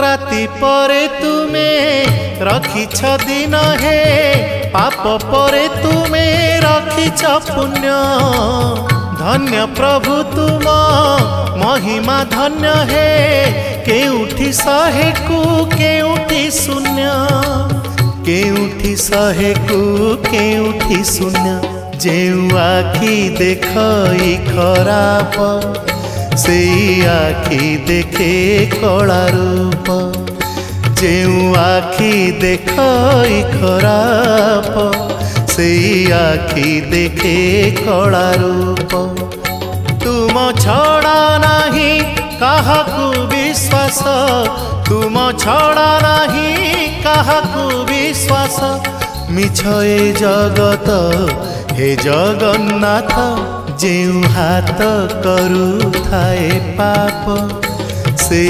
राति परे तुमे रखिछ दिन हे पाप परे तुमे रखिछ पुण्य धन्य प्रभु तुम महिमा धन्य हे केउठी शहे को केउठी शून्य केउठी शहे को केउठी शून्य जेउ आखि देखई खराप से आखि देखे कला रूप जेउ आखि देखई खराप से आखि देखे कला रूप तुम छड़ा नहीं काहाकू विश्वास तुम छड़ा नहीं काहाकू विश्वास मिछ ए जगत हे जगन्नाथ जेउ हाथ करू थाए पाप से